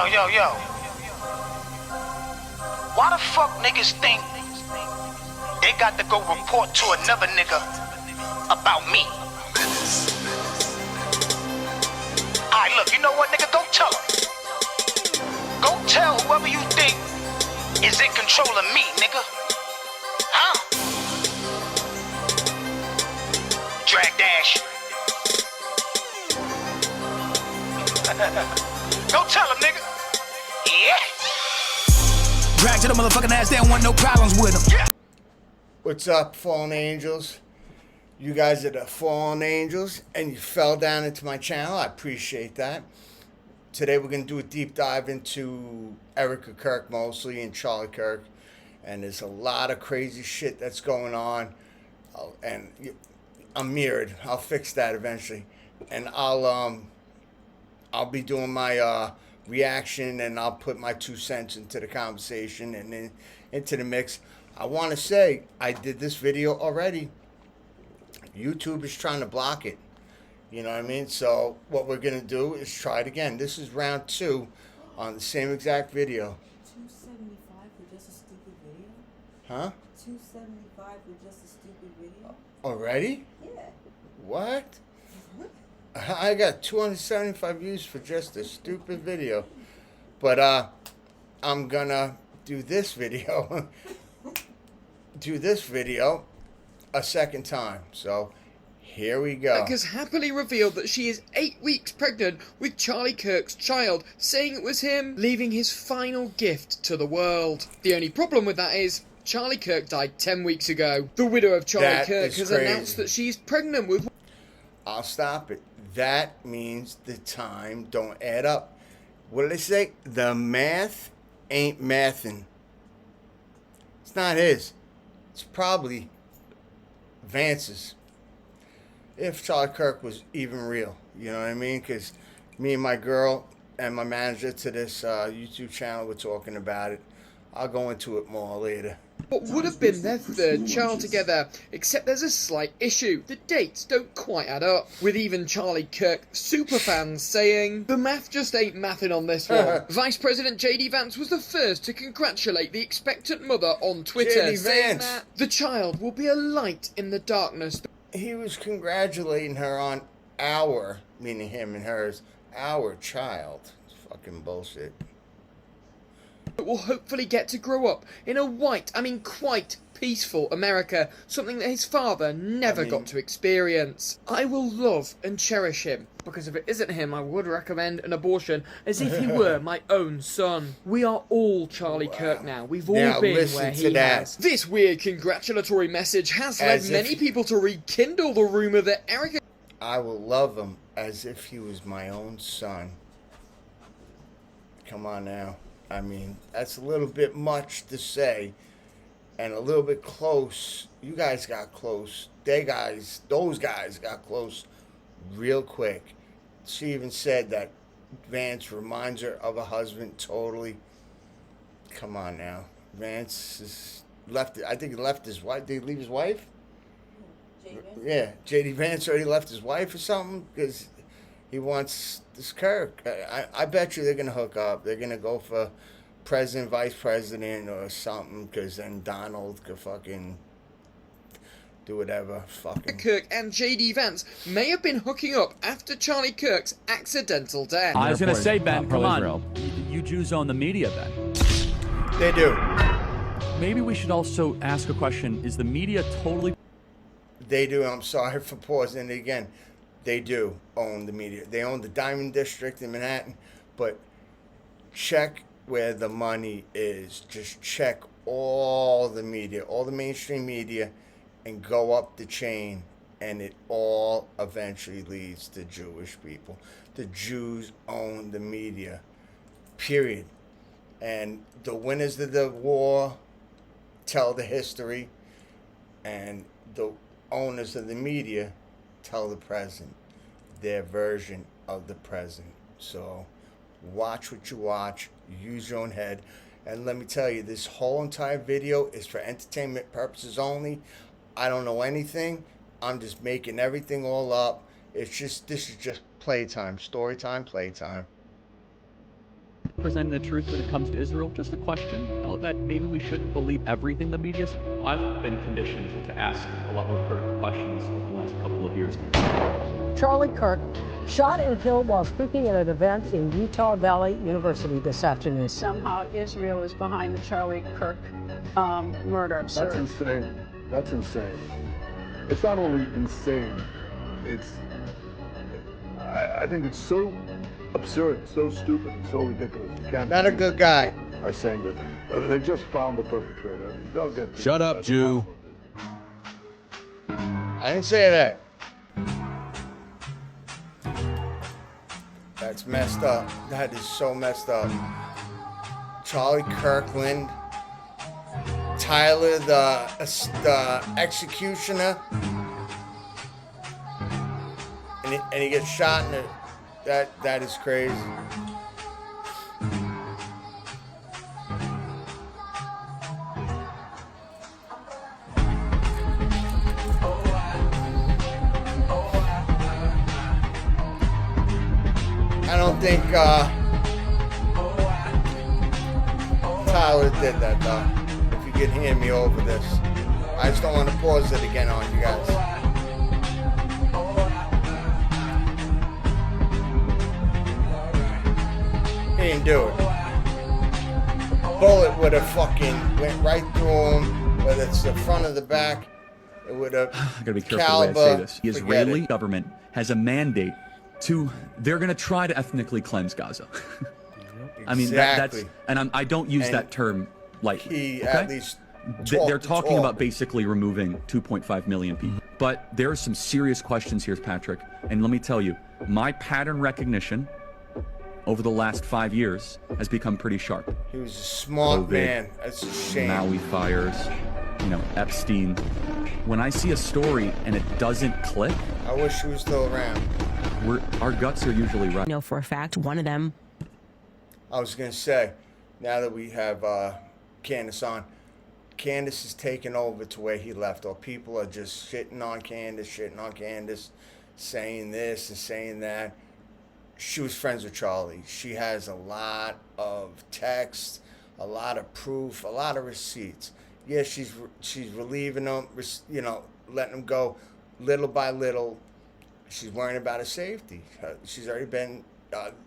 Yo. Why the fuck niggas think they got to go report to another nigga about me? Alright, look, you know what, nigga? Go tell him. Go tell whoever you think is in control of me, nigga. Huh? Drag dash. Go tell him, nigga. Yeah. Drag to the motherfucking ass, they don't want no problems with them. Yeah. What's up, fallen angels? You guys are the fallen angels, and you fell down into my channel. I appreciate that. Today we're going to do a deep dive into Erica Kirk mostly, and Charlie Kirk. And there's a lot of crazy shit that's going on. And I'm mirrored. I'll fix that eventually. And I'll be doing my reaction, and I'll put my 2 cents into the conversation and then into the mix. I want to say I did this video already. YouTube is trying to block it. You know what I mean? So what we're going to do is try it again. This is round 2 on the same exact video. 275 for just a stupid video? Huh? 275 for just a stupid video? Already? Yeah. What? I got 275 views for just a stupid video. But I'm gonna do this video a second time. So here we go. Has happily revealed that she is 8 weeks pregnant with Charlie Kirk's child, saying it was him, leaving his final gift to the world. The only problem with that is Charlie Kirk died 10 weeks ago. The widow of Charlie Kirk has announced that she's pregnant with... I'll stop it. That means the time don't add up. What did they say? The math ain't mathin'. It's not his. It's probably Vance's. If Charlie Kirk was even real. You know what I mean? Because me and my girl and my manager to this YouTube channel were talking about it. I'll go into it more later. What would have been their third child together, except there's a slight issue. The dates don't quite add up, with even Charlie Kirk superfans saying, the math just ain't mathing on this one. Vice President J.D. Vance was the first to congratulate the expectant mother on Twitter, saying that the child will be a light in the darkness. He was congratulating her on our, meaning him and hers, our child. It's fucking bullshit. Will hopefully get to grow up in a quite peaceful America, something that his father never got to experience. I will love and cherish him, because if it isn't him, I would recommend an abortion as if he were my own son. We are all Charlie Kirk now. We've all been where he has. This weird congratulatory message has led many people to rekindle the rumor that Erica... I will love him as if he was my own son. Come on now. I mean, that's a little bit much to say, and a little bit close. You guys got close. Those guys got close real quick. She even said that Vance reminds her of a husband totally. Come on now. Vance is left. I think he left his wife. Did he leave his wife? Yeah, J.D. Vance already left his wife or something because he wants this Kirk. I bet you they're going to hook up. They're going to go for president, vice president or something, because then Donald could fucking do whatever. Fucking Kirk and J.D. Vance may have been hooking up after Charlie Kirk's accidental death. I was going to say, Ben, come on. You Jews own the media, Ben. They do. Maybe we should also ask a question. Is the media totally... They do. I'm sorry for pausing it again. They do own the media. They own the Diamond District in Manhattan. But check where the money is. Just check all the media, all the mainstream media, and go up the chain. And it all eventually leads to Jewish people. The Jews own the media. Period. And the winners of the war tell the history. And the owners of the media tell the present, their version of the present. So watch what you watch, use your own head, and let me tell you, this whole entire video is for entertainment purposes only. I don't know anything. I'm just making everything all up. This is just playtime, story time, playtime. presenting the truth when it comes to Israel. Just a question that maybe we shouldn't believe everything the media's. I've been conditioned to ask a lot more critical questions over the last couple of years. Charlie Kirk shot and killed while speaking at an event in Utah Valley University this afternoon. Somehow Israel is behind the Charlie Kirk murder. That's insane. That's insane. It's not only insane, I think it's so absurd, so stupid, and so ridiculous. You can't Not a good guy. are saying that they just found the perpetrator. They'll get to Shut up, Jew. I didn't say that. That's messed up. That is so messed up. Charlie Kirkland, Tyler the executioner, and he gets shot in it. That is crazy. I don't think Tyler did that though. If you could hear me over this, I just don't want to pause it again on you guys. He didn't do it. Bullet would have fucking went right through him, whether it's the front or the back. It would have. I gotta be careful the way I say this. The Israeli government has a mandate they're gonna try to ethnically cleanse Gaza. I mean, that's, and I don't use that term lightly. At least they're talking about basically removing 2.5 million people. But there are some serious questions here, Patrick. And let me tell you, my pattern recognition over the last 5 years has become pretty sharp. He was a smart man. That's a shame. Maui fires, Epstein. When I see a story and it doesn't click, I wish he was still around. Our guts are usually right. I know for a fact one of them. I was gonna say, now that we have Candace on, Candace is taking over to where he left. Or people are just shitting on Candace, saying this and saying that. She was friends with Charlie. She has a lot of text, a lot of proof, a lot of receipts. Yeah, she's relieving him, letting him go little by little. She's worrying about his safety. She's already been,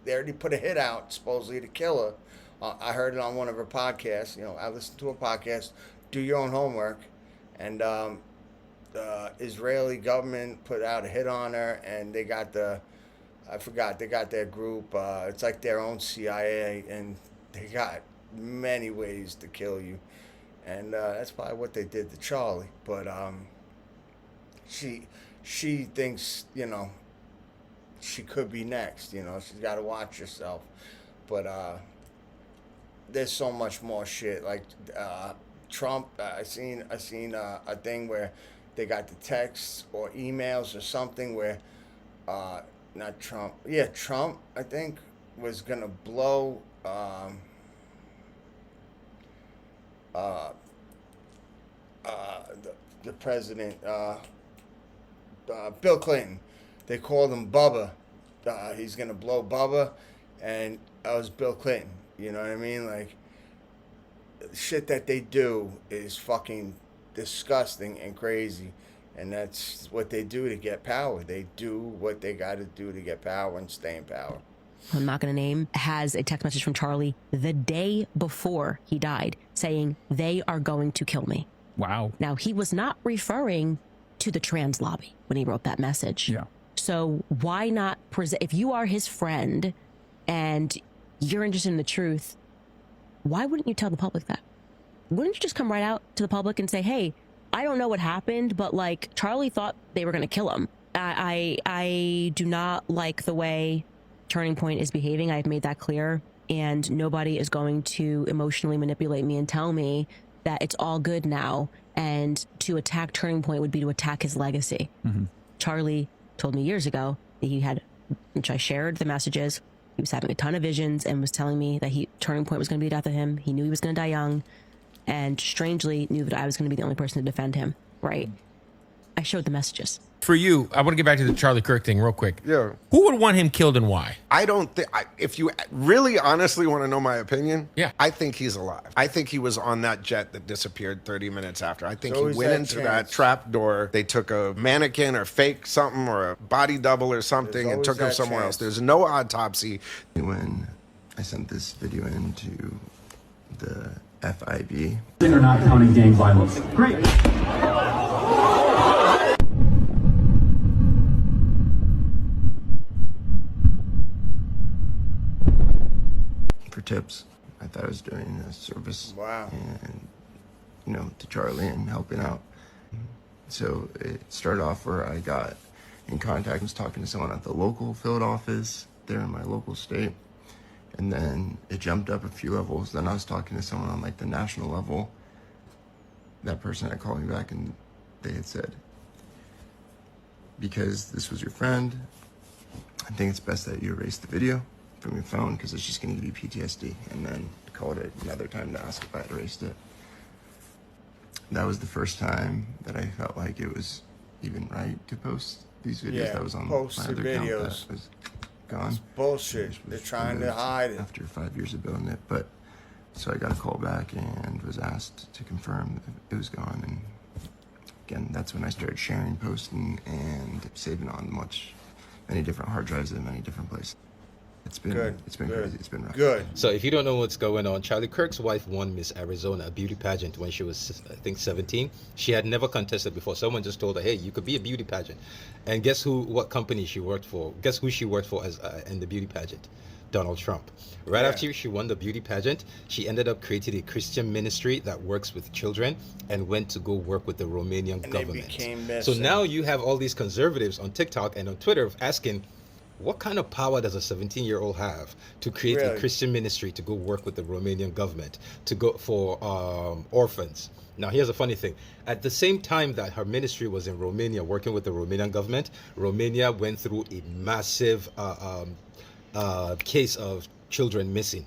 they already put a hit out, supposedly, to kill her. I heard it on one of her podcasts. I listened to a podcast. Do your own homework. And the Israeli government put out a hit on her, and they got they got their group. It's like their own CIA, and they got many ways to kill you. And that's probably what they did to Charlie. But she thinks, she could be next. She's got to watch herself. But there's so much more shit. Like Trump, I seen a thing where they got the texts or emails or something where, not Trump. Yeah, Trump, I think, was gonna blow. The president, Bill Clinton, they called him Bubba. He's gonna blow Bubba, and that was Bill Clinton. You know what I mean? Like, shit that they do is fucking disgusting and crazy, and that's what they do to get power. They do what they got to do to get power and stay in power. I'm not going to name, has a text message from Charlie the day before he died saying, they are going to kill me. Wow. Now, he was not referring to the trans lobby when he wrote that message. Yeah. So why not present, if you are his friend and you're interested in the truth, why wouldn't you tell the public that? Wouldn't you just come right out to the public and say, hey, I don't know what happened, but like Charlie thought they were going to kill him. I do not like the way Turning Point is behaving. I've made that clear, and nobody is going to emotionally manipulate me and tell me that it's all good now, and to attack Turning Point would be to attack his legacy. Mm-hmm. Charlie told me years ago that he had, which I shared the messages, he was having a ton of visions and was telling me that Turning Point was going to be the death of him. He knew he was going to die young, and strangely knew that I was going to be the only person to defend him, right? I showed the messages. For you, I want to get back to the Charlie Kirk thing real quick. Yeah. Who would want him killed and why? I don't think, if you really honestly want to know my opinion, yeah, I think he's alive. I think he was on that jet that disappeared 30 minutes after. I think So he is went that into chance. that trap door. They took a mannequin or fake something or a body double or something and always took him that somewhere chance. else. There's no autopsy. When I sent this video into the FIB. They're not counting gang violence. Great. For tips, I thought I was doing a service. Wow. And, you know, to Charlie and helping out. So it started off where I got in contact, I was talking to someone at the local field office there in my local state. And then it jumped up a few levels. Then I was talking to someone on like the national level. That person had called me back and they had said, because this was your friend, I think it's best that you erase the video from your phone because it's just going to give you PTSD. And then called it another time to ask if I had erased it. That was the first time that I felt like it was even right to post these videos. Yeah, that was on post my the other account videos. that was gone. It's bullshit. They're trying to hide it. After 5 years of building it, but so I got a call back and was asked to confirm that it was gone. And again, that's when I started sharing, posting, and saving on many different hard drives in many different places. It's been Good. It's been Good. crazy. It's been rough. Good. So if you don't know what's going on, Charlie Kirk's wife won Miss Arizona, a beauty pageant, when she was, I think, 17. She had never contested before. Someone just told her, hey, you could be a beauty pageant. And guess what company she worked for? Guess who she worked for as in the beauty pageant? Donald Trump. Right after she won the beauty pageant, she ended up creating a Christian ministry that works with children and went to go work with the Romanian government. So now you have all these conservatives on TikTok and on Twitter asking, what kind of power does a 17-year-old have to create a Christian ministry to go work with the Romanian government to go for orphans? Now, here's a funny thing. At the same time that her ministry was in Romania working with the Romanian government, Romania went through a massive case of children missing.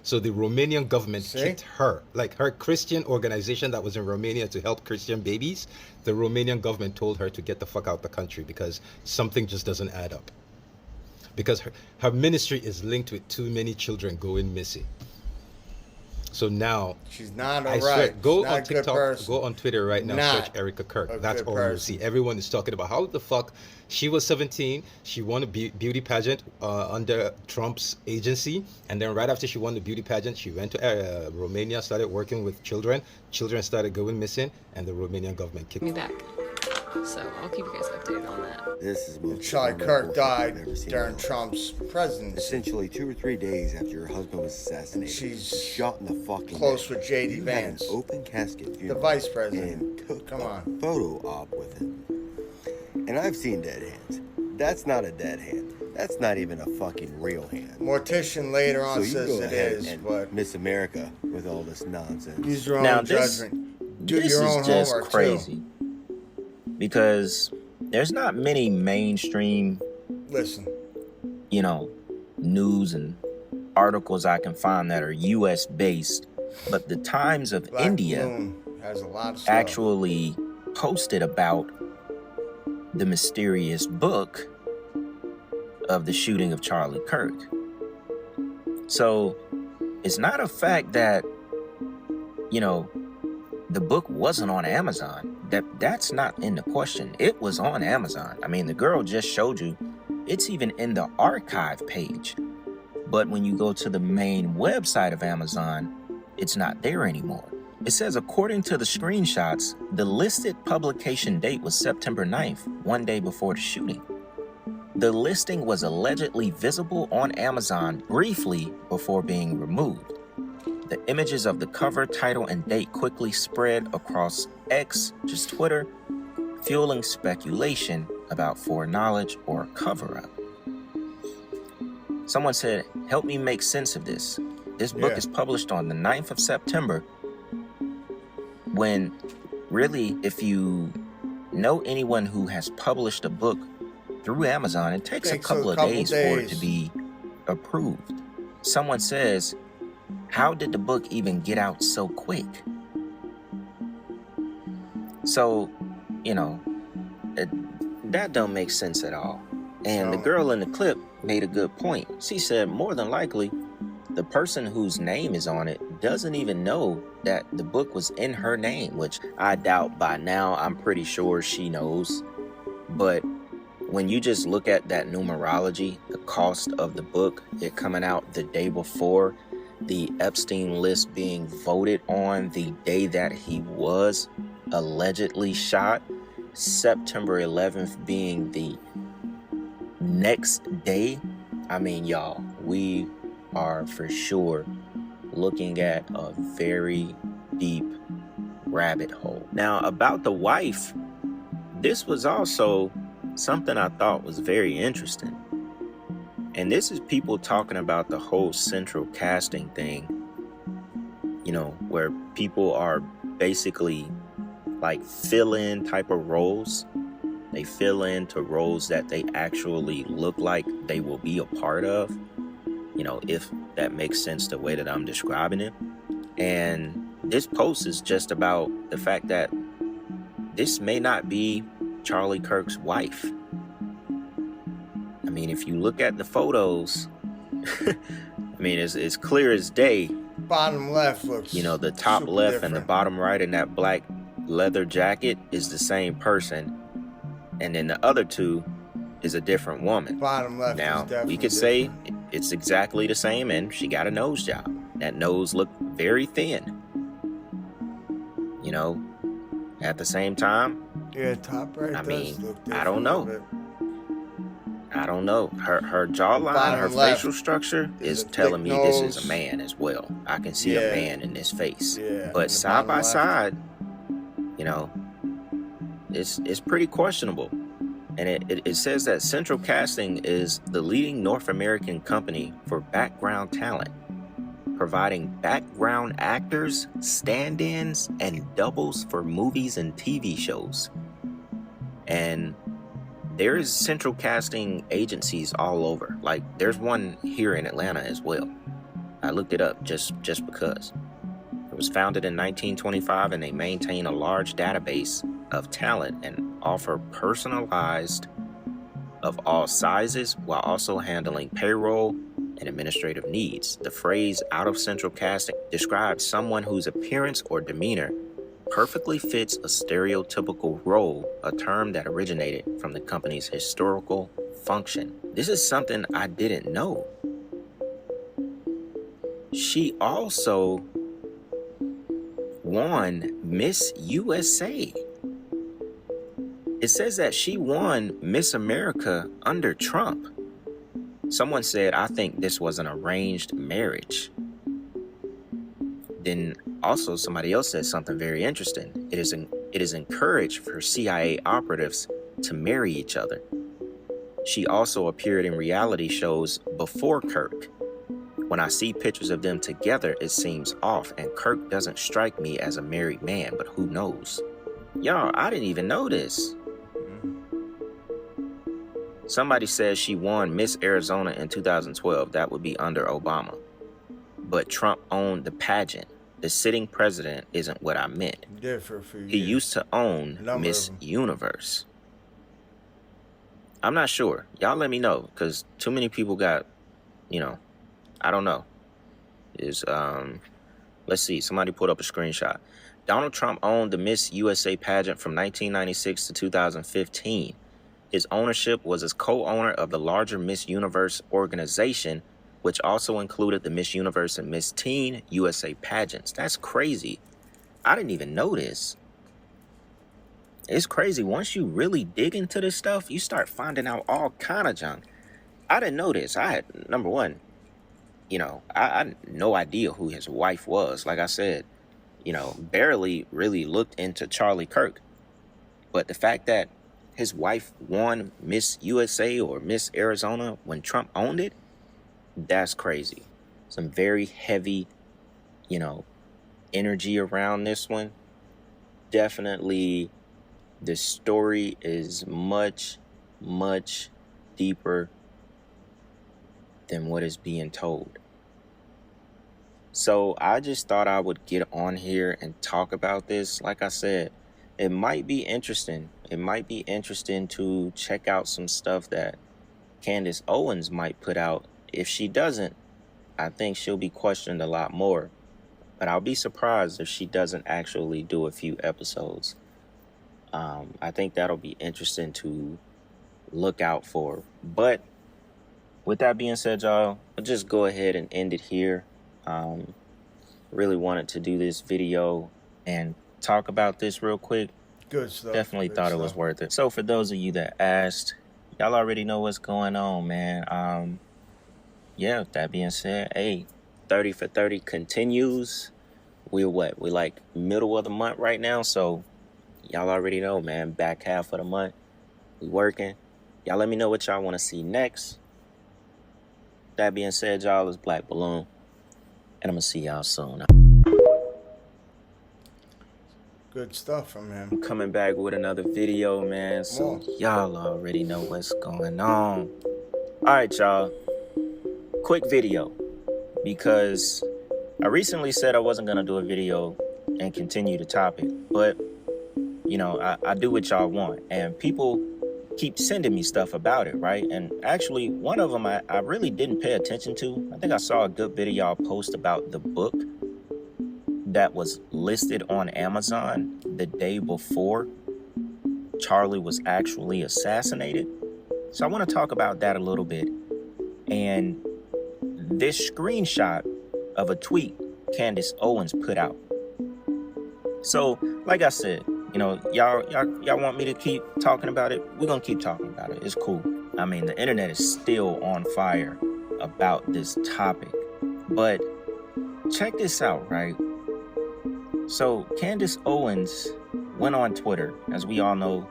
So the Romanian government kicked her, like her Christian organization that was in Romania to help Christian babies. The Romanian government told her to get the fuck out the country because something just doesn't add up. Because her ministry is linked with too many children going missing. So now she's not I all swear, right. go She's not on a good TikTok, person. go on Twitter right now, Not search Erica Kirk. a That's good all you'll person. see. Everyone is talking about how the fuck she was 17. She won a beauty pageant under Trump's agency, and then right after she won the beauty pageant, she went to Romania, started working with children. Children started going missing, and the Romanian government kicked me back. So I'll keep you guys updated on that. This is most Charlie Kirk died during in Trump's presidency. Essentially 2 or 3 days after your husband was assassinated. She's shot in the fucking close neck. with J.D. You Vance. had an open casket funeral. The vice president. And took Come a on. photo op with him. And I've seen dead hands. That's not a dead hand. That's not even a fucking real hand. Mortician later on So you says go it ahead is, and but Miss America with all this nonsense. use your Now own judgment. Do this your is own just homework crazy. too. Because there's not many mainstream, you know, news and articles I can find that are U.S. based, but the Times of Black India Moon has a lot of stuff. actually posted about the mysterious book of the shooting of Charlie Kirk. So it's not a fact that, you know, the book wasn't on Amazon. That's not in the question. It was on Amazon. I mean, the girl just showed you. It's even in the archive page. But when you go to the main website of Amazon, it's not there anymore. It says, according to the screenshots, the listed publication date was September 9th, 1 day before the shooting. The listing was allegedly visible on Amazon briefly before being removed. The images of the cover, title, and date quickly spread across X, just Twitter, fueling speculation about foreknowledge or cover-up. Someone said, help me make sense of this. This book is published on the 9th of September, when really, if you know anyone who has published a book through Amazon, it takes a couple of days for it to be approved. Someone says, how did the book even get out so quick? So, you know, that don't make sense at all. And the girl in the clip made a good point. She said more than likely the person whose name is on it doesn't even know that the book was in her name, which I doubt by now. I'm pretty sure she knows. But when you just look at that numerology, the cost of the book, it coming out the day before, the Epstein list being voted on the day that he was allegedly shot, September 11th being the next day. I mean, y'all, we are for sure looking at a very deep rabbit hole. Now, about the wife, this was also something I thought was very interesting. And this is people talking about the whole central casting thing, you know, where people are basically like fill-in type of roles. They fill into roles that they actually look like they will be a part of, you know, if that makes sense the way that I'm describing it. And this post is just about the fact that this may not be Charlie Kirk's wife. I mean, if you look at the photos, I mean, it's clear as day. Bottom left looks, you know, the top left different. And the bottom right in that black leather jacket is the same person. And then the other two is a different woman. Bottom left now, is definitely we could say it's exactly the same, and she got a nose job. That nose looked very thin. You know, at the same time, yeah, top right. I mean, look I don't know. I don't know. Her jawline, her facial structure is telling me this is a man as well. I can see a man in this face. Yeah, but side by side, you know, it's pretty questionable. And it says that Central Casting is the leading North American company for background talent, providing background actors, stand-ins, and doubles for movies and TV shows. And there is Central Casting agencies all over. Like, there's one here in Atlanta as well. I looked it up just because. It was founded in 1925, and they maintain a large database of talent and offer personalized of all sizes while also handling payroll and administrative needs. The phrase out of Central Casting describes someone whose appearance or demeanor perfectly fits a stereotypical role, a term that originated from the company's historical function. This is something I didn't know. She also won Miss USA. It says that she won Miss America under Trump. Someone said, I think this was an arranged marriage. Then also somebody else said something very interesting. It is encouraged for CIA operatives to marry each other. She also appeared in reality shows before Kirk. When I see pictures of them together, it seems off, and Kirk doesn't strike me as a married man, but who knows? Y'all, I didn't even know this. Somebody says she won Miss Arizona in 2012. That would be under Obama. But Trump owned the pageant. The sitting president isn't what I meant. He did for a few years. He used to own Miss Universe. I'm not sure. Y'all let me know, because too many people got, you know, I don't know. Let's see. Somebody put up a screenshot. Donald Trump owned the Miss USA pageant from 1996 to 2015. His ownership was as co-owner of the larger Miss Universe organization, which also included the Miss Universe and Miss Teen USA pageants. That's crazy. I didn't even know this. It's crazy. Once you really dig into this stuff, you start finding out all kind of junk. I didn't know this. I had, number one, you know, I had no idea who his wife was. Like I said, you know, barely really looked into Charlie Kirk. But the fact that his wife won Miss USA or Miss Arizona when Trump owned it, that's crazy. Some very heavy, you know, energy around this one. Definitely, the story is much, much deeper than what is being told. So I just thought I would get on here and talk about this. Like I said, it might be interesting, it might be interesting to check out some stuff that Candace Owens might put out. If she doesn't, I think she'll be questioned a lot more. But I'll be surprised if she doesn't actually do a few episodes. I think that'll be interesting to look out for. But with that being said, y'all, I'll just go ahead and end it here. Really wanted to do this video and talk about this real quick. Good stuff. Definitely thought it was worth it. So for those of you that asked, y'all already know what's going on, man. Yeah, with that being said, hey, 30 for 30 continues. We're what? We're like middle of the month right now. So y'all already know, man. Back half of the month. We working. Y'all let me know what y'all want to see next. That being said, y'all, it's Black Balloon. And I'm going to see y'all soon. Good stuff from him. I'm coming back with another video, man. So y'all already know what's going on. All right, y'all. Quick video. Because I recently said I wasn't going to do a video and continue the topic. But, you know, I do what y'all want. And people keep sending me stuff about it, right? And actually, one of them I really didn't pay attention to. I think I saw a good video y'all post about the book that was listed on Amazon the day before Charlie was actually assassinated. So I want to talk about that a little bit. And this screenshot of a tweet Candace Owens put out. So, like I said, you know, y'all want me to keep talking about it? We're going to keep talking about it. It's cool. I mean, the internet is still on fire about this topic. But check this out, right? So Candace Owens went on Twitter. As we all know,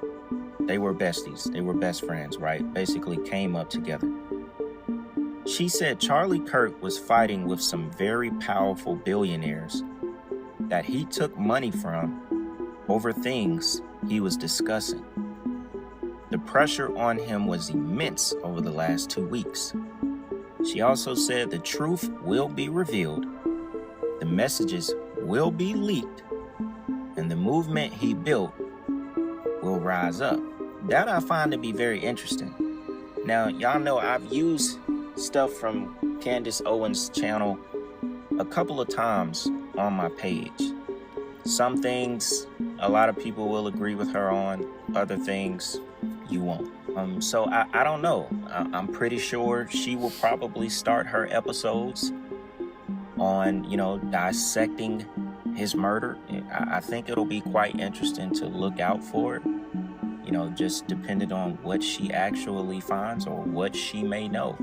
they were besties. They were best friends, right? Basically came up together. She said Charlie Kirk was fighting with some very powerful billionaires that he took money from over things he was discussing. The pressure on him was immense over the last 2 weeks. She also said the truth will be revealed, the messages will be leaked, and the movement he built will rise up. That I find to be very interesting. Now, y'all know I've used stuff from Candace Owens' channel a couple of times on my page. Some things a lot of people will agree with her on, other things you won't. So I don't know. I'm pretty sure she will probably start her episodes on, you know, dissecting his murder. I think it'll be quite interesting to look out for it. You know, just depending on what she actually finds or what she may know,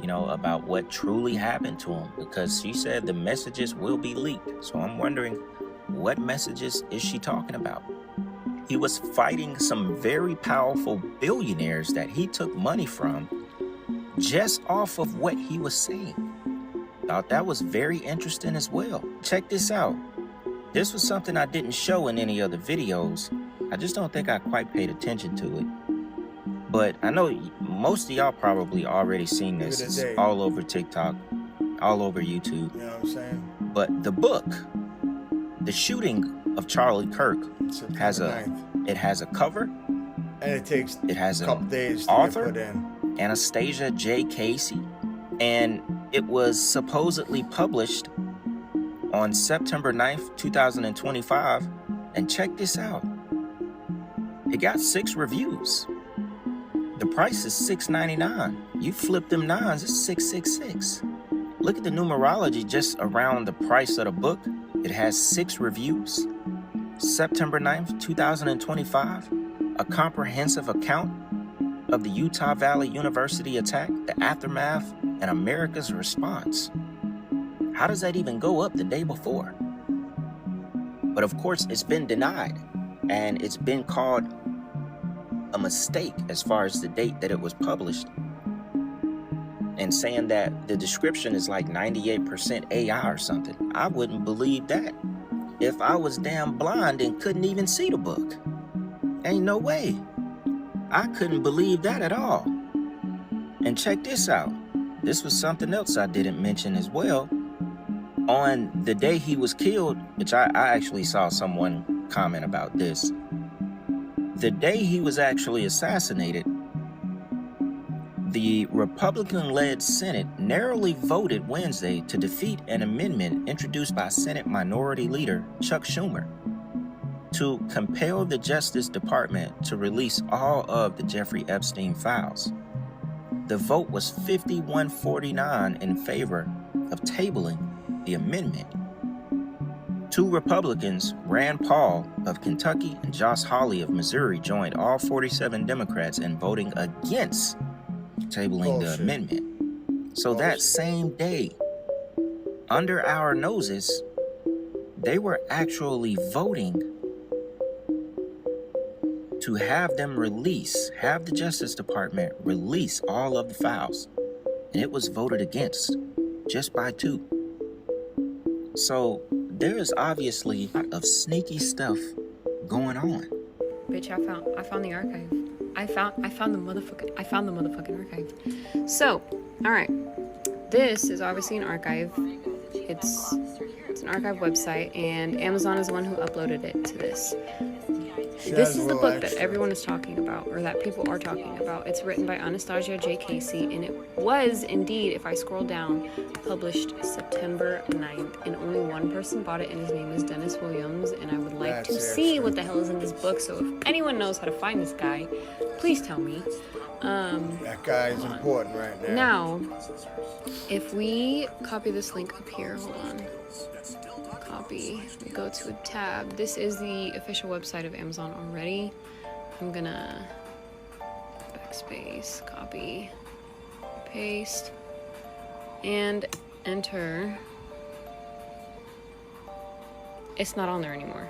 you know, about what truly happened to him. Because she said the messages will be leaked. So I'm wondering, what messages is she talking about? He was fighting some very powerful billionaires that he took money from just off of what he was saying. Thought that was very interesting as well. Check this out. This was something I didn't show in any other videos. I just don't think I quite paid attention to it. But I know most of y'all probably already seen this. It's all over TikTok, all over YouTube. You know what I'm saying? But the book, The Shooting of Charlie Kirk, has a cover, and it has a couple days to author, get put in. Anastasia J. Casey, and it was supposedly published on September 9th, 2025. And check this out. It got 6 reviews. The price is $6.99. You flip them 9s, it's $6.66. Look at the numerology just around the price of the book. It has 6 reviews. September 9th, 2025. A comprehensive account of the Utah Valley University attack, the aftermath, and America's response. How does that even go up the day before? But of course, it's been denied, and it's been called a mistake as far as the date that it was published, and saying that the description is like 98% AI or something. I wouldn't believe that if I was damn blind and couldn't even see the book. Ain't no way. I couldn't believe that at all. And check this out. This was something else I didn't mention as well. On the day he was killed, which I actually saw someone comment about this, The day he was actually assassinated, the Republican-led Senate narrowly voted Wednesday to defeat an amendment introduced by Senate Minority Leader Chuck Schumer to compel the Justice Department to release all of the Jeffrey Epstein files. The vote was 51-49 in favor of tabling the amendment. Two Republicans, Rand Paul of Kentucky and Josh Hawley of Missouri, joined all 47 Democrats in voting against tabling the amendment. So that same day, under our noses, they were actually voting to have them have the Justice Department release all of the files. And it was voted against, just by 2. So there is obviously a lot of sneaky stuff going on. Bitch, I found the archive. I found the motherfucking archive. So, alright. This is obviously an archive. It's an archive website, and Amazon is the one who uploaded it to this. This is the book that everyone is talking about, or that people are talking about. It's written by Anastasia J. Casey, and it was indeed, if I scroll down, published September 9th, and only one person bought it, and his name is Dennis Williams, and I would like to see what the hell is in this book, so if anyone knows how to find this guy, please tell me. That guy is important right now. Now, if we copy this link up here, hold on. Copy, we go to a tab. This is the official website of Amazon already. I'm gonna backspace, copy, paste, and enter. It's not on there anymore.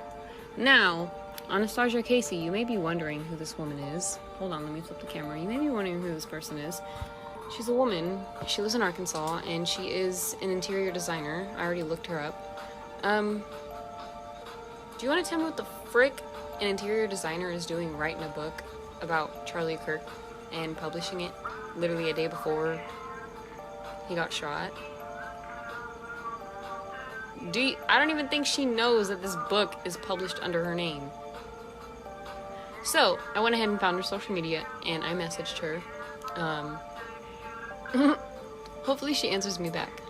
Now, Anastasia Casey, you may be wondering who this woman is. Hold on, let me flip the camera. You may be wondering who this person is. She's a woman. She lives in Arkansas, and she is an interior designer. I already looked her up. Do you want to tell me what the frick an interior designer is doing writing a book about Charlie Kirk and publishing it literally a day before he got shot? I don't even think she knows that this book is published under her name. So, I went ahead and found her social media, and I messaged her. Hopefully she answers me back.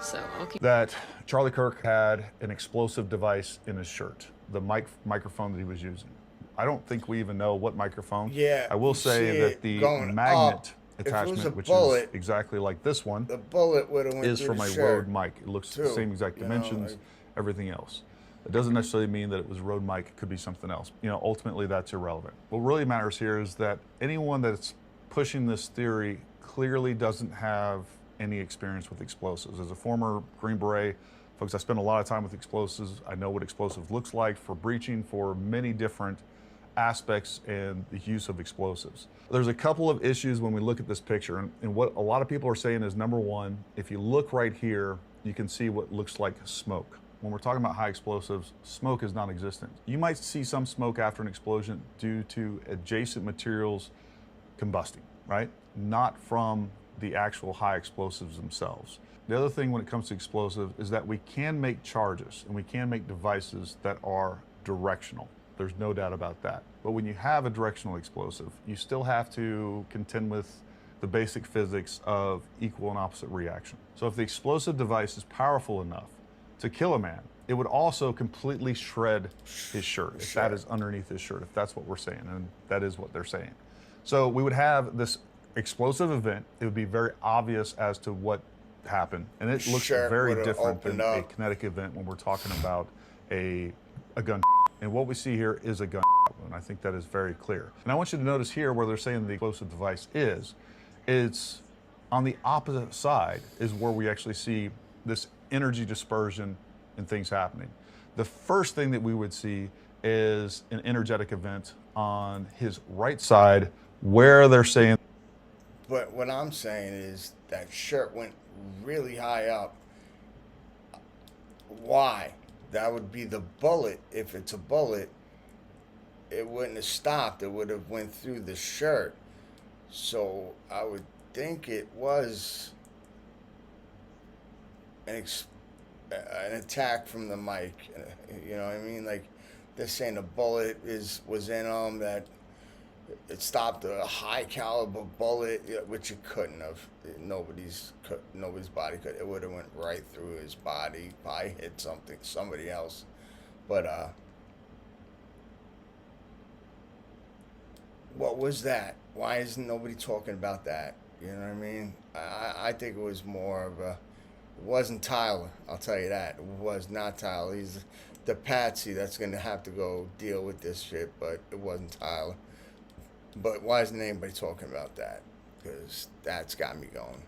So, I'll keep... That Charlie Kirk had an explosive device in his shirt, the microphone that he was using. I don't think we even know what microphone. Yeah, I will say that the magnet attachment, which is exactly like this one, the bullet would have went is through from the a shirt, Rode mic. It looks too, the same exact dimensions, like, everything else. It doesn't necessarily mean that it was Rode mic. It could be something else. Ultimately, that's irrelevant. What really matters here is that anyone that's pushing this theory clearly doesn't have any experience with explosives. As a former Green Beret, folks, I spend a lot of time with explosives. I know what explosives looks like for breaching, for many different aspects and the use of explosives. There's a couple of issues when we look at this picture, and what a lot of people are saying is, number one, if you look right here, you can see what looks like smoke. When we're talking about high explosives, smoke is non-existent. You might see some smoke after an explosion due to adjacent materials combusting, right? Not from the actual high explosives themselves. The other thing when it comes to explosive is that we can make charges and we can make devices that are directional. There's no doubt about that. But when you have a directional explosive, you still have to contend with the basic physics of equal and opposite reaction. So if the explosive device is powerful enough to kill a man, it would also completely shred his shirt, if that is underneath his shirt, if that's what we're saying, and that is what they're saying. So we would have this explosive event. It would be very obvious as to what happened, and it looks very different than a kinetic event when we're talking about a gun. And what we see here is a gun, and I think that is very clear. And I want you to notice here where they're saying the explosive device is, it's on the opposite side is where we actually see this energy dispersion and things happening. The first thing that we would see is an energetic event on his right side where they're saying. But what I'm saying is that shirt went really high up. Why? That would be the bullet. If it's a bullet, it wouldn't have stopped. It would have went through the shirt. So I would think it was an attack from the mic. You know what I mean? Like they're saying a bullet was in him, that it stopped a high caliber bullet, which it couldn't have. Nobody's body could. It would have went right through his body. Probably hit somebody else. But what was that? Why isn't nobody talking about that? You know what I mean? I think it was more of a. It wasn't Tyler. I'll tell you that. It was not Tyler. He's the patsy that's going to have to go deal with this shit. But it wasn't Tyler. But why isn't anybody talking about that? Because that's got me going.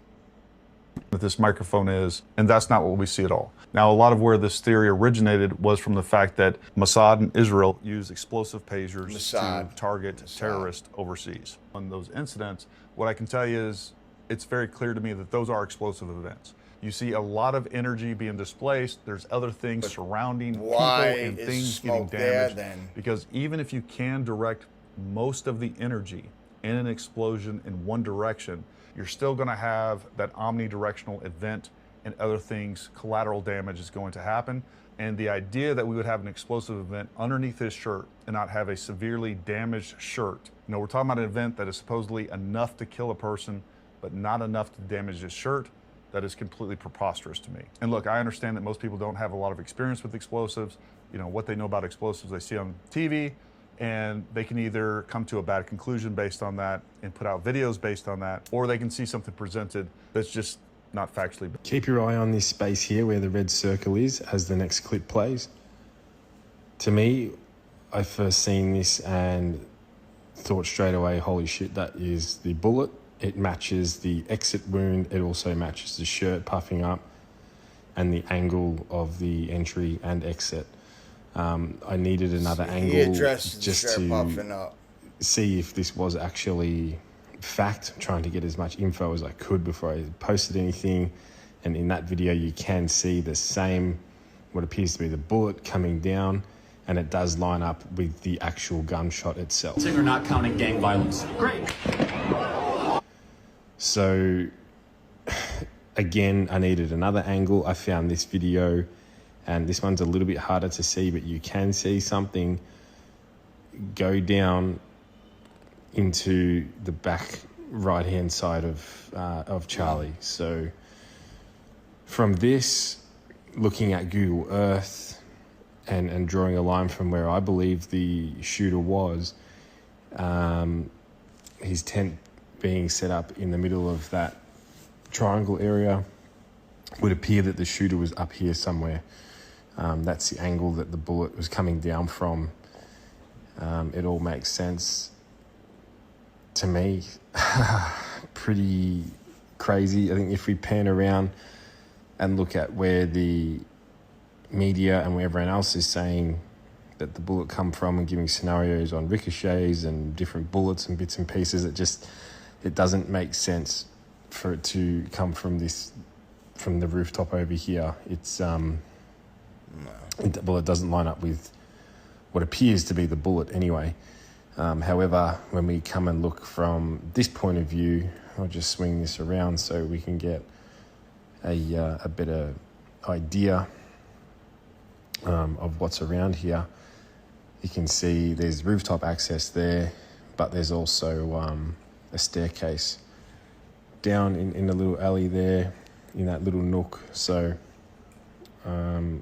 That this microphone is, and that's not what we see at all. Now, a lot of where this theory originated was from the fact that Mossad and Israel use explosive pagers to target terrorists overseas. On those incidents, what I can tell you is it's very clear to me that those are explosive events. You see a lot of energy being displaced. There's other things surrounding people and things getting damaged. Because even if you can direct most of the energy in an explosion in one direction, you're still going to have that omnidirectional event and other things. Collateral damage is going to happen. And the idea that we would have an explosive event underneath his shirt and not have a severely damaged shirt. You know, we're talking about an event that is supposedly enough to kill a person, but not enough to damage his shirt. That is completely preposterous to me. And look, I understand that most people don't have a lot of experience with explosives. You know, what they know about explosives they see on TV, and they can either come to a bad conclusion based on that and put out videos based on that, or they can see something presented that's just not factually. Keep your eye on this space here where the red circle is as the next clip plays. To me, I first seen this and thought straight away, holy shit, that is the bullet. It matches the exit wound. It also matches the shirt puffing up and the angle of the entry and exit. I needed another angle just to see if this was actually fact. I'm trying to get as much info as I could before I posted anything. And in that video, you can see the same, what appears to be the bullet coming down, and it does line up with the actual gunshot itself. Or not counting gang violence. Great. So, again, I needed another angle. I found this video, and this one's a little bit harder to see, but you can see something go down into the back right-hand side of Charlie. So, from this, looking at Google Earth and drawing a line from where I believe the shooter was, his tent being set up in the middle of that triangle area, would appear that the shooter was up here somewhere. That's the angle that the bullet was coming down from. It all makes sense to me. Pretty crazy. I think if we pan around and look at where the media and where everyone else is saying that the bullet come from and giving scenarios on ricochets and different bullets and bits and pieces, it doesn't make sense for it to come from the rooftop over here. It doesn't line up with what appears to be the bullet anyway. However, when we come and look from this point of view, I'll just swing this around so we can get a better idea of what's around here. You can see there's rooftop access there, but there's also a staircase down in the little alley there, in that little nook. So to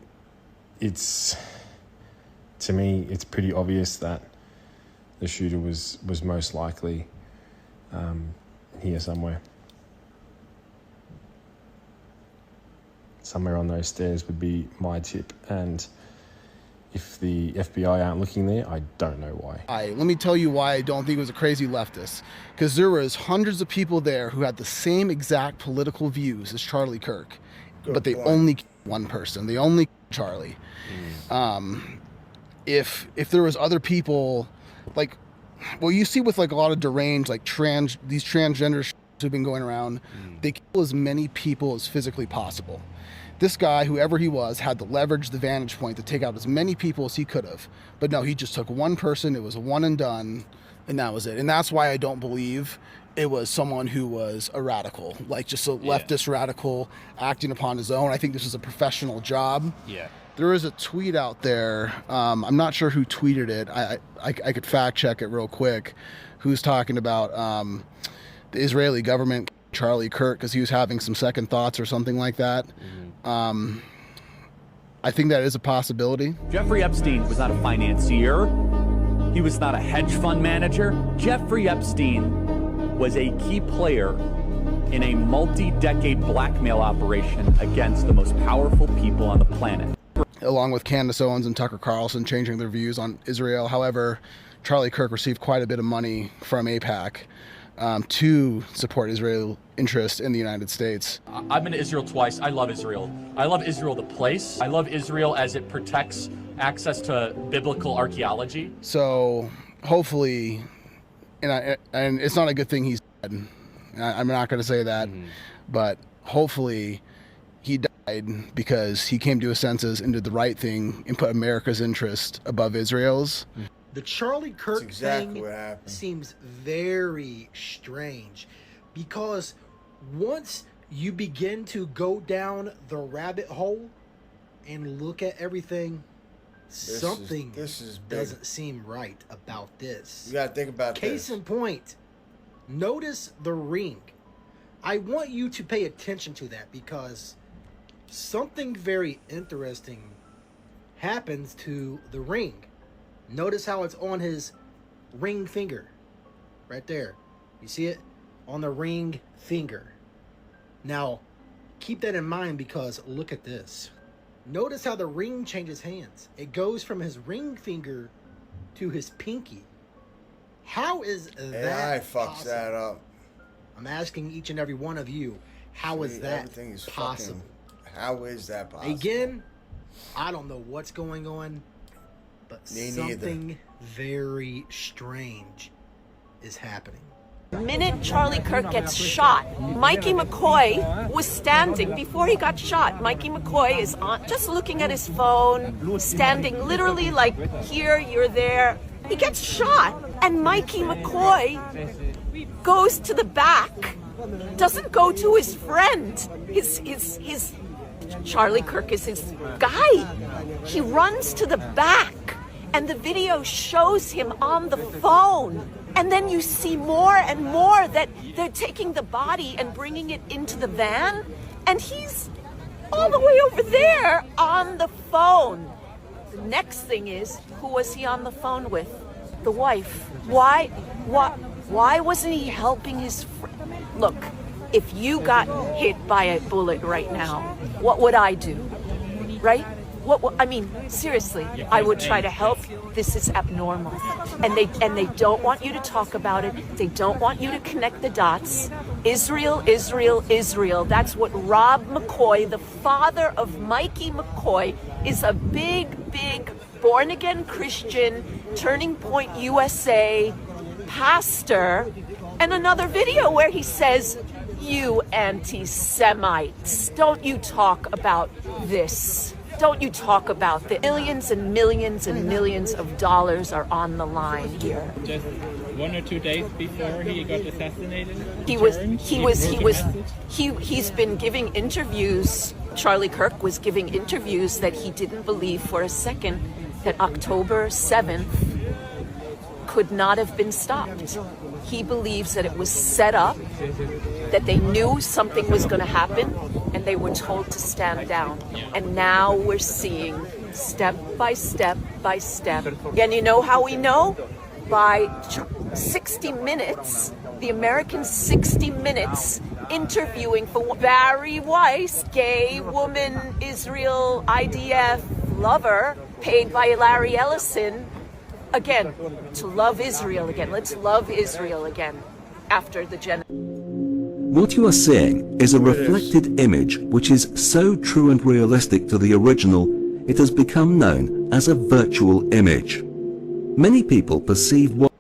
me, it's pretty obvious that the shooter was most likely here somewhere. Somewhere on those stairs would be my tip, and if the FBI aren't looking there, I don't know why. Let me tell you why I don't think it was a crazy leftist. Because there was hundreds of people there who had the same exact political views as Charlie Kirk, but they only killed one person. They only killed Charlie. If there was other people, like, well, you see with like a lot of deranged, like these transgender who've been going around, they kill as many people as physically possible. This guy, whoever he was, had the leverage, the vantage point to take out as many people as he could have. But no, he just took one person. It was a one and done, and that was it. And that's why I don't believe it was someone who was a radical, like just a leftist radical acting upon his own. I think this was a professional job. Yeah. There is a tweet out there. I'm not sure who tweeted it. I could fact check it real quick. Who's talking about the Israeli government, Charlie Kirk, because he was having some second thoughts or something like that. I think that is a possibility. Jeffrey Epstein was not a financier. He was not a hedge fund manager. Jeffrey Epstein was a key player in a multi-decade blackmail operation against the most powerful people on the planet. Along with Candace Owens and Tucker Carlson changing their views on Israel. However, Charlie Kirk received quite a bit of money from AIPAC to support Israel interest in the United States. I've been to Israel twice. I love Israel. I love Israel, the place. I love Israel as it protects access to biblical archaeology. So hopefully, and it's not a good thing he's dead. I'm not going to say that, but hopefully he died because he came to his senses and did the right thing and put America's interest above Israel's. The Charlie Kirk exactly thing what happened. seems very strange because once you begin to go down the rabbit hole and look at everything, something doesn't seem right about this. You gotta think about Case in point, notice the ring. I want you to pay attention to that because something very interesting happens to the ring. Notice how it's on his ring finger. Right there. You see it? On the ring finger. Now, keep that in mind because look at this. Notice how the ring changes hands. It goes from his ring finger to his pinky. How is that AI fucks possible? that up. I'm asking each and every one of you, how is that everything is possible? How is that possible? Again, I don't know what's going on, but Me something very strange is happening. The minute Charlie Kirk gets shot, Mikey McCoy was standing before he got shot. Mikey McCoy is just looking at his phone, standing literally like here, you're there. He gets shot, and Mikey McCoy goes to the back, doesn't go to his friend. His Charlie Kirk is his guy. He runs to the back, and the video shows him on the phone. And then you see more and more that they're taking the body and bringing it into the van, and he's all the way over there on the phone. The next thing is, who was he on the phone with? The wife. Why wasn't he helping his friend? Look, if you got hit by a bullet right now, what would I do? Right? I mean, seriously, I would try to help. This is abnormal. And they don't want you to talk about it. They don't want you to connect the dots. Israel, Israel, Israel. That's what Rob McCoy, the father of Mikey McCoy, is a big born-again Christian, Turning Point USA pastor. And another video where he says, "You anti-Semites, don't you talk about this. Don't you talk about the millions and millions and millions of dollars are on the line here." Just 1 or 2 days before he got assassinated. He's been giving interviews. Charlie Kirk was giving interviews that he didn't believe for a second that October 7th could not have been stopped. He believes that it was set up, that they knew something was going to happen, and they were told to stand down. And now we're seeing step by step by step. And you know how we know? By 60 Minutes, the American 60 Minutes interviewing for Barry Weiss, gay woman, Israel, IDF lover, paid by Larry Ellison, again, to love Israel again. Let's love Israel again after the genocide. What you are seeing is a reflected image which is so true and realistic to the original, it has become known as a virtual image. Many people perceive what...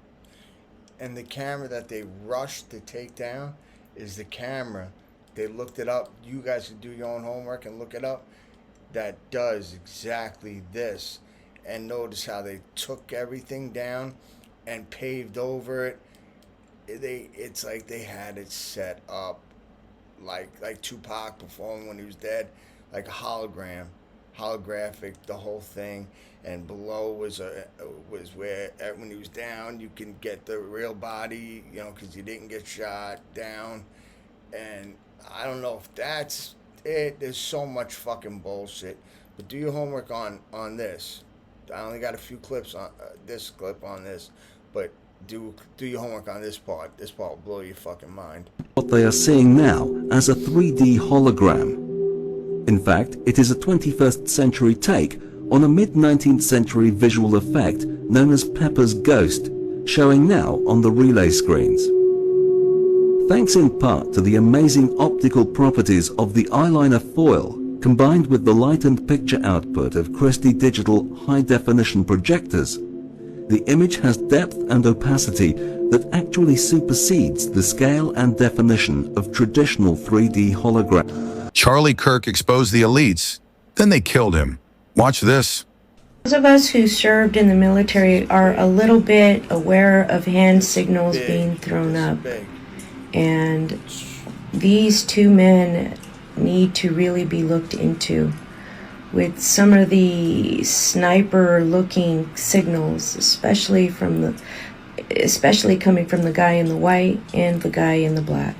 And the camera that they rushed to take down is the camera. They looked it up. You guys can do your own homework and look it up. That does exactly this. And notice how they took everything down and paved over it. it's like they had it set up like Tupac performed when he was dead, like a holographic, the whole thing. And below was where when he was down, you can get the real body, you know, because he didn't get shot down. And I don't know if that's it. There's so much fucking bullshit. But do your homework on this. I only got a few clips on this clip on this, but do your homework on this part. This part will blow your fucking mind. What they are seeing now as a 3D hologram. In fact, it is a 21st century take on a mid-19th century visual effect known as Pepper's Ghost, showing now on the relay screens. Thanks in part to the amazing optical properties of the eyeliner foil, combined with the light and picture output of Christie Digital high-definition projectors, the image has depth and opacity that actually supersedes the scale and definition of traditional 3D hologram. Charlie Kirk exposed the elites, then they killed him. Watch this. Those of us who served in the military are a little bit aware of hand signals being thrown up. And these two men need to really be looked into. With some of the sniper looking signals, especially coming from the guy in the white and the guy in the black.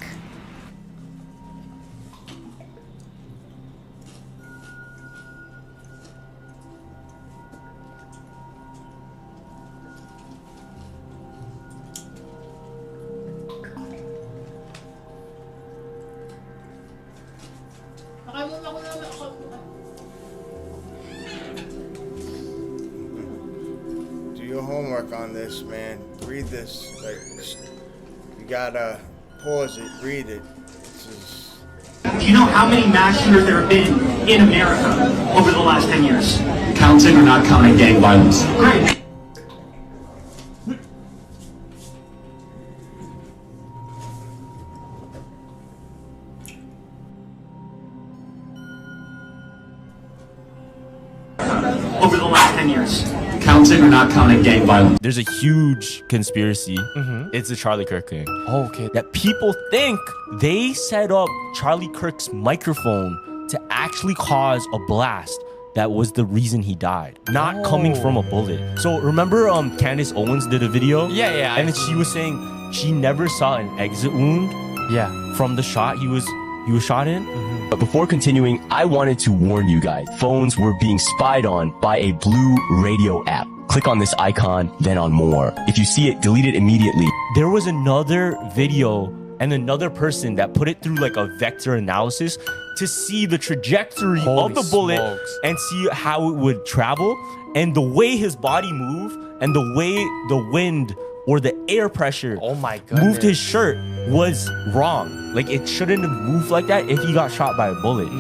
Do your homework on this, man. Read this. Like, you gotta pause it, read it. Do you know how many mass shooters there have been in America over the last 10 years? Counting or not counting gang violence? Great. Over the last 10 years. Counting or not counting gang violence? There's a huge conspiracy. It's the Charlie Kirk thing. Okay. That people think they set up Charlie Kirk's microphone to actually cause a blast. That was the reason he died, not coming from a bullet. So remember Candace Owens did a video? Yeah. And then she was saying she never saw an exit wound from the shot he was shot in. But before continuing, I wanted to warn you guys. Phones were being spied on by a blue radio app. Click on this icon, then on more. If you see it, delete it immediately. There was another video and another person that put it through like a vector analysis to see the trajectory of the bullet and see how it would travel, and the way his body moved and the way the wind or the air pressure moved his shirt was wrong. Like, it shouldn't have moved like that if he got shot by a bullet.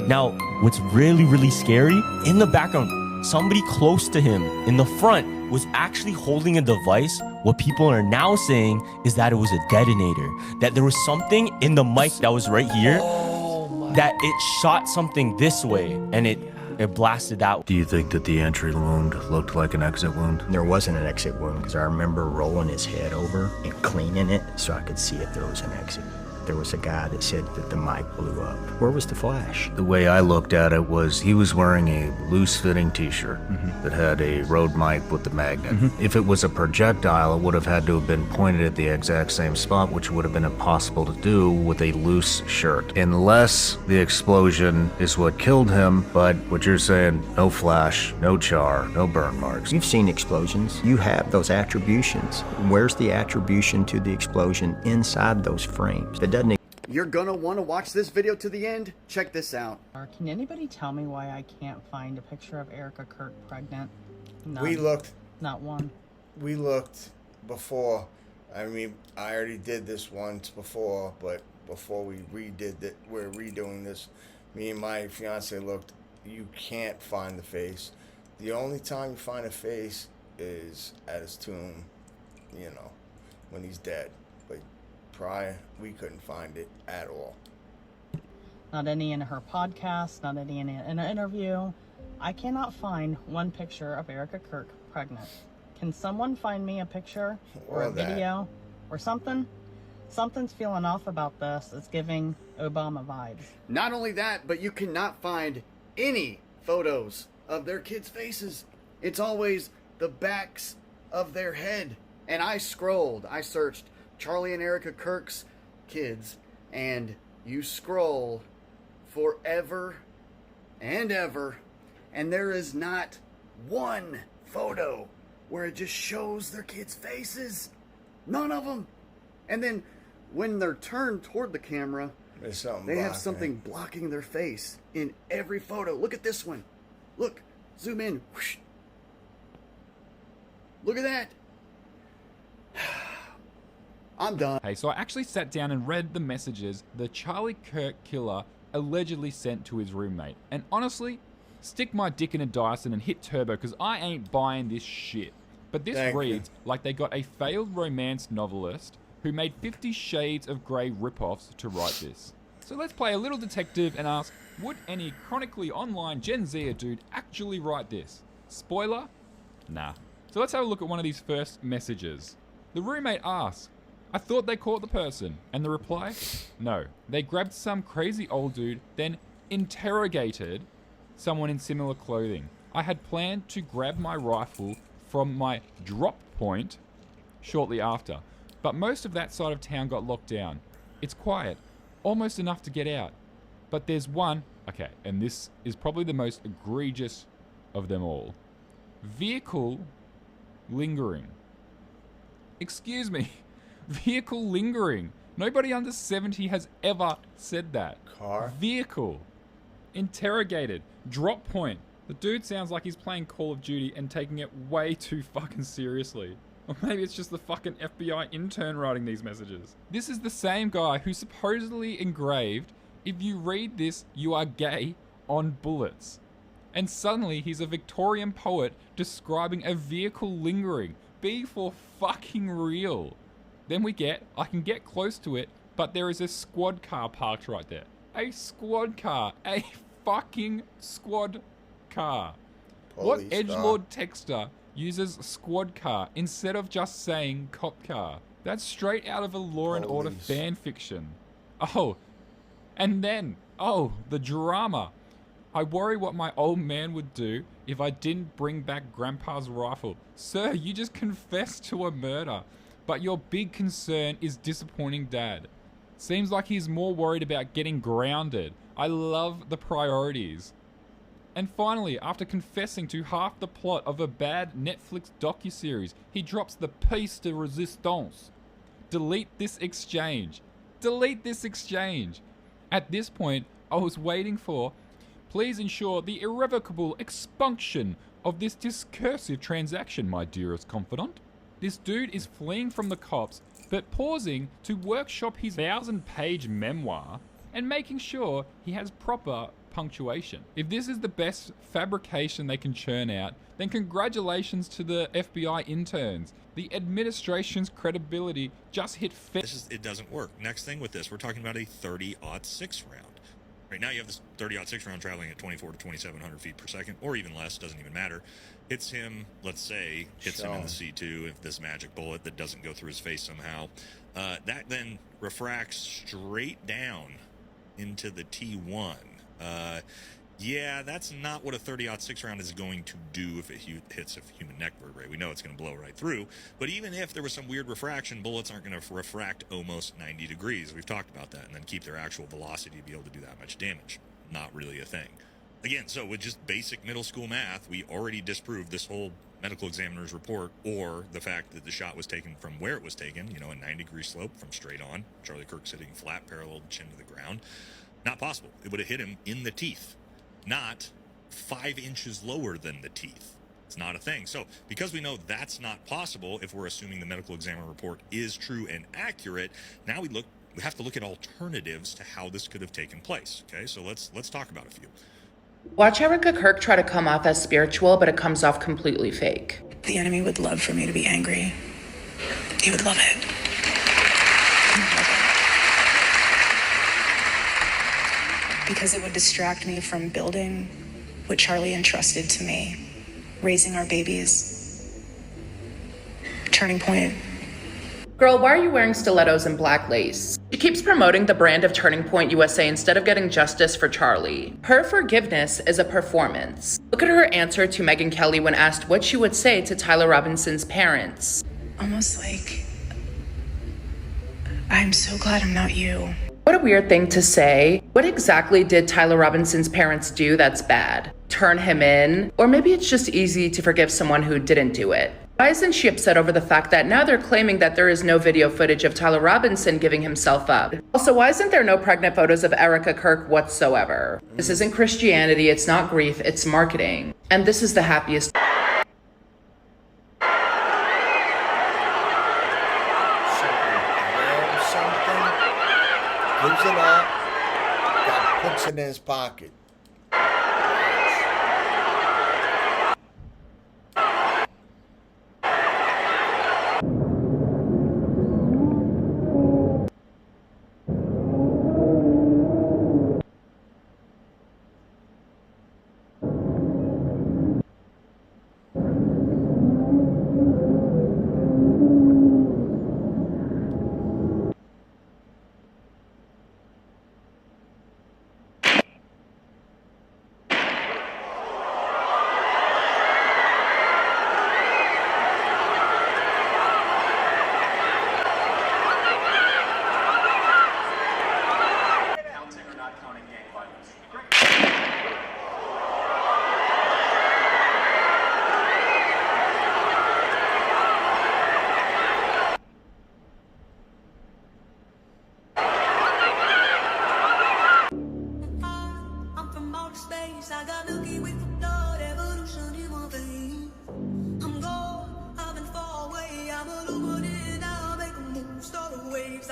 Now, what's really, really scary, in the background, somebody close to him in the front was actually holding a device. What people are now saying is that it was a detonator, that there was something in the mic that was right here, that it shot something this way and it blasted out. Do you think that the entry wound looked like an exit wound? There wasn't an exit wound because I remember rolling his head over and cleaning it so I could see if there was an exit. There was a guy that said that the mic blew up. Where was the flash? The way I looked at it was he was wearing a loose-fitting t-shirt that had a Rode mic with the magnet. If it was a projectile, it would have had to have been pointed at the exact same spot, which would have been impossible to do with a loose shirt. Unless the explosion is what killed him, but what you're saying, no flash, no char, no burn marks. You've seen explosions. You have those attributions. Where's the attribution to the explosion inside those frames? It doesn't. You're gonna want to watch this video to the end. Check this out. Can anybody tell me why I can't find a picture of Erica Kirk pregnant? None. We looked. Not one. We looked before. I mean, I already did this once before, but before we redid it, we're redoing this. Me and my fiance looked. You can't find the face. The only time you find a face is at his tomb, you know, when he's dead. But prior, we couldn't find it at all. Not any in her podcast, not any in an interview. I cannot find one picture of Erica Kirk pregnant. Can someone find me a picture or a video or something? Something's feeling off about this. It's giving Obama vibes. Not only that, but you cannot find any photos of their kids' faces. It's always the backs of their head. And I searched Charlie and Erica Kirk's kids, and you scroll forever and ever, and there is not one photo where it just shows their kids' faces. None of them. And then when they're turned toward the camera, they have something blocking their face in every photo. Look at this one. Look, zoom in. Whoosh. Look at that. I'm done. Hey, so I actually sat down and read the messages the Charlie Kirk killer allegedly sent to his roommate. And honestly, stick my dick in a Dyson and hit turbo, because I ain't buying this shit. But this reads like they got a failed romance novelist who made 50 Shades of Grey ripoffs to write this. So let's play a little detective and ask, would any chronically online Gen Zer dude actually write this? Spoiler? Nah. So let's have a look at one of these first messages. The roommate asks, I thought they caught the person. And the reply? No. They grabbed some crazy old dude, then interrogated someone in similar clothing. I had planned to grab my rifle from my drop point shortly after, but most of that side of town got locked down. It's quiet, almost enough to get out. But there's one, okay, and this is probably the most egregious of them all. Vehicle lingering. Excuse me. Vehicle lingering. Nobody under 70 has ever said that. Car. Vehicle. Interrogated. Drop point. The dude sounds like he's playing Call of Duty and taking it way too fucking seriously. Or maybe it's just the fucking FBI intern writing these messages. This is the same guy who supposedly engraved, if you read this, you are gay, on bullets. And suddenly he's a Victorian poet describing a vehicle lingering. Be for fucking real. Then we get, I can get close to it, but there is a squad car parked right there. A squad car. A fucking squad car. What edgelord texter uses squad car instead of just saying cop car? That's straight out of a Law and Order fan fiction. Oh, and then, oh, the drama. I worry what my old man would do if I didn't bring back Grandpa's rifle. Sir, you just confessed to a murder, but your big concern is disappointing Dad. Seems like he's more worried about getting grounded. I love the priorities. And finally, after confessing to half the plot of a bad Netflix docuseries, he drops the piece de resistance. Delete this exchange. Delete this exchange. At this point, I was waiting for, please ensure the irrevocable expunction of this discursive transaction, my dearest confidant. This dude is fleeing from the cops, but pausing to workshop his 1,000-page memoir and making sure he has proper punctuation. If this is the best fabrication they can churn out, then congratulations to the FBI interns. The administration's credibility just hit it doesn't work. Next thing with this, we're talking about a 30-06 round. Right now you have this 30-06 round traveling at 24 to 2,700 feet per second, or even less, doesn't even matter. Hits him, let's say, hits him in the C2, if this magic bullet that doesn't go through his face somehow. That then refracts straight down into the T1. Yeah, that's not what a 30-06 round is going to do if it hits a human neck vertebrae. We know it's going to blow right through. But even if there was some weird refraction, bullets aren't going to refract almost 90 degrees. We've talked about that. And then keep their actual velocity to be able to do that much damage. Not really a thing. Again, so with just basic middle school math, we already disproved this whole medical examiner's report, or the fact that the shot was taken from where it was taken, a 90-degree slope from straight on. Charlie Kirk sitting flat, parallel chin to the ground. Not possible. It would have hit him in the teeth, not 5 inches lower than the teeth. It's not a thing. So because we know that's not possible, if we're assuming the medical examiner report is true and accurate, now we have to look at alternatives to how this could have taken place. Okay, so let's talk about a few. Watch Erica Kirk try to come off as spiritual, but it comes off completely fake. The enemy would love for me to be angry. He would love it. Because it would distract me from building what Charlie entrusted to me, raising our babies. Turning point. Girl, why are you wearing stilettos and black lace? She keeps promoting the brand of Turning Point USA instead of getting justice for Charlie. Her forgiveness is a performance. Look at her answer to Megyn Kelly when asked what she would say to Tyler Robinson's parents. Almost like, I'm so glad I'm not you. What a weird thing to say. What exactly did Tyler Robinson's parents do that's bad? Turn him in? Or maybe it's just easy to forgive someone who didn't do it. Why isn't she upset over the fact that now they're claiming that there is no video footage of Tyler Robinson giving himself up? Also, why isn't there no pregnant photos of Erica Kirk whatsoever? This isn't Christianity, it's not grief, it's marketing. And this is the happiest. Gives it up, God puts it in his pocket.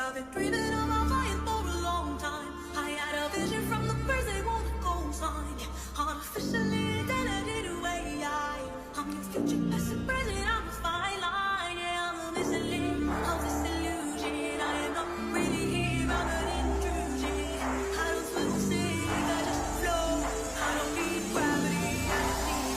I've been dreaming about flying for a long time. I had a vision from the crazy one coastline. Artificially intelligent way. I'm your future, past and present. I'm a fine line. Yeah, I'm a missing link of this illusion. I am not really here. I'm an intrusion. I don't swim or sink. I just flow. I don't need gravity. I just need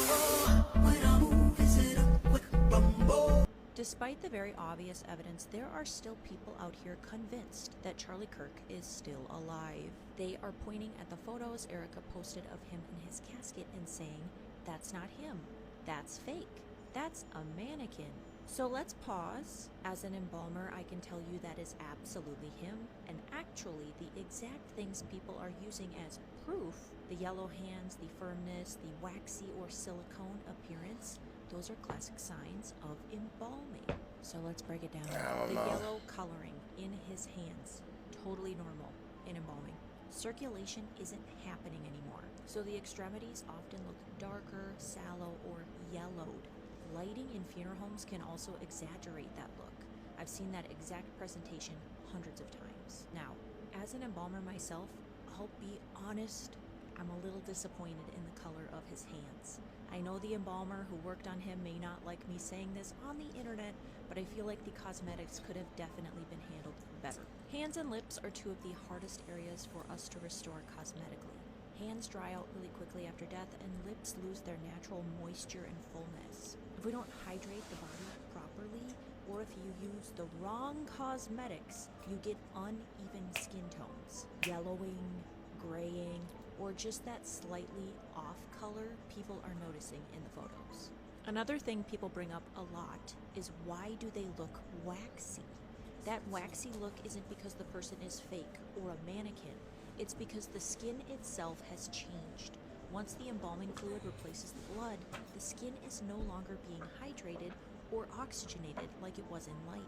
flow. When I move, it's in a quick rumble. Despite the very obvious evidence, there are still people out here convinced that Charlie Kirk is still alive. They are pointing at the photos Erica posted of him in his casket and saying, "That's not him. That's fake. That's a mannequin." So let's pause. As an embalmer, I can tell you that is absolutely him, and actually the exact things people are using as proof, the yellow hands, the firmness, the waxy or silicone appearance, those are classic signs of embalming. So let's break it down. The yellow coloring in his hands, totally normal in embalming. Circulation isn't happening anymore, so the extremities often look darker, sallow, or yellowed. Lighting in funeral homes can also exaggerate that look. I've seen that exact presentation hundreds of times. Now, as an embalmer myself, I'll be honest, I'm a little disappointed in the color of his hands. I know the embalmer who worked on him may not like me saying this on the internet, but I feel like the cosmetics could have definitely been handled better. Hands and lips are two of the hardest areas for us to restore cosmetically. Hands dry out really quickly after death, and lips lose their natural moisture and fullness. If we don't hydrate the body properly, or if you use the wrong cosmetics, you get uneven skin tones, yellowing, graying, or just that slightly off color people are noticing in the photos. Another thing people bring up a lot is, why do they look waxy? That waxy look isn't because the person is fake or a mannequin. It's because the skin itself has changed. Once the embalming fluid replaces the blood, the skin is no longer being hydrated or oxygenated like it was in life.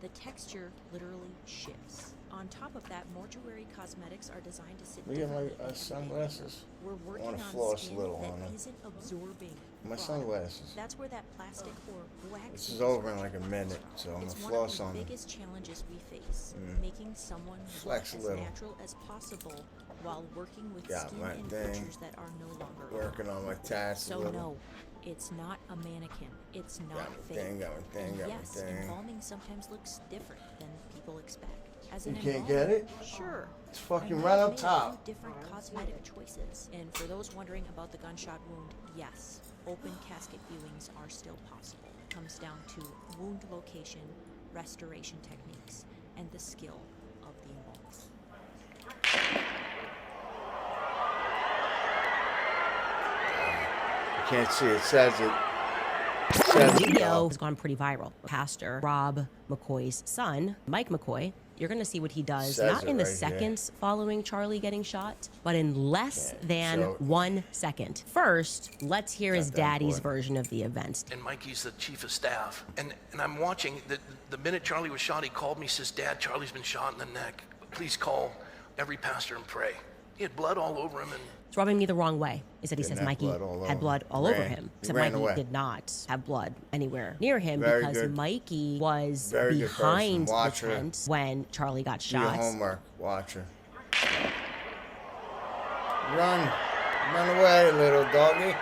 The texture literally shifts. On top of that, mortuary cosmetics are designed to sit differently. Look at my sunglasses. We're working on floss skin little that on them. isn't absorbing My product. sunglasses. That's where that plastic or wax. This is over in like a minute, so I'm gonna It's one floss of on the them. biggest challenges we face, making someone look Flex a as little. natural as possible while working with Got skin my and thing. features that are no longer Working on my tats a So little. no, it's not a mannequin. It's not Got my fake. thing, got my thing, And got my yes, thing. embalming sometimes looks different than people expect. As You an can't get embalmer, it? Sure. It's fucking I right have up made top. 2 different cosmetic choices. And for those wondering about the gunshot wound, yes, open casket viewings are still possible. comes down to wound location, restoration techniques, and the skill of the involved. You can't see it, says it. The video has gone pretty viral. Pastor Rob McCoy's son, Mike McCoy, you're going to see what he does, Says not it in the right here. seconds following Charlie getting shot, but in less than So- 1 second. First, let's hear his Not that daddy's important. version of the events. And Mikey's the chief of staff. And I'm watching. The minute Charlie was shot, he called me, says, Dad, Charlie's been shot in the neck. Please call every pastor and pray. He had blood all over him. And It's rubbing me the wrong way is that he Didn't says have Mikey blood all had over blood him. all over Ran. him. He Except ran Mikey away. did not have blood anywhere near him Very because good. Mikey was Very good person. behind the Watch her. tent when Charlie got Do your shot. homework. Watch her. Run. Run away, little doggy.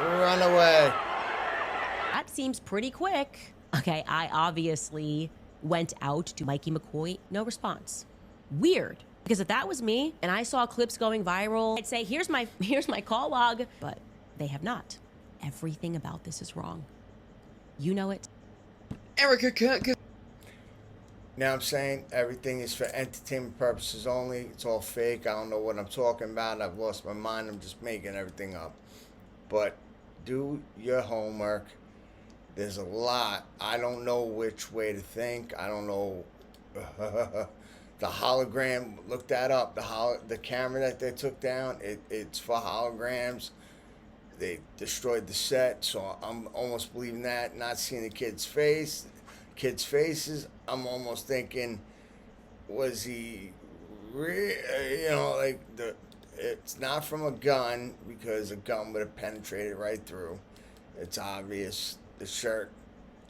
Run away. That seems pretty quick. Okay, I obviously went out to Mikey McCoy. No response. Weird. Because if that was me and I saw clips going viral, I'd say, here's my call log. But they have not. Everything about this is wrong. You know it. Erica can't get. Now I'm saying everything is for entertainment purposes only. It's all fake. I don't know what I'm talking about. I've lost my mind. I'm just making everything up. But do your homework. There's a lot. I don't know which way to think. I don't know. The hologram, look that up. The camera that they took down, it's for holograms. They destroyed the set, so I'm almost believing that. Not seeing the kids' faces, I'm almost thinking, was he, it's not from a gun, because a gun would have penetrated right through. It's obvious. The shirt,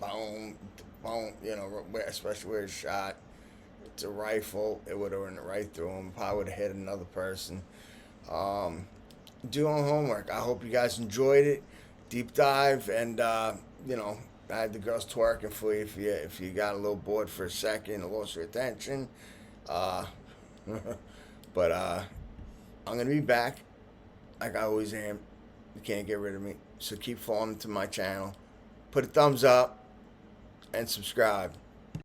bone, especially where it's shot. It's a rifle. It would have went right through him. Probably would have hit another person. Do your homework. I hope you guys enjoyed it. Deep dive, and I had the girls twerking for you if you got a little bored for a second or lost your attention. But I'm gonna be back, like I always am. You can't get rid of me. So keep following to my channel. Put a thumbs up and subscribe.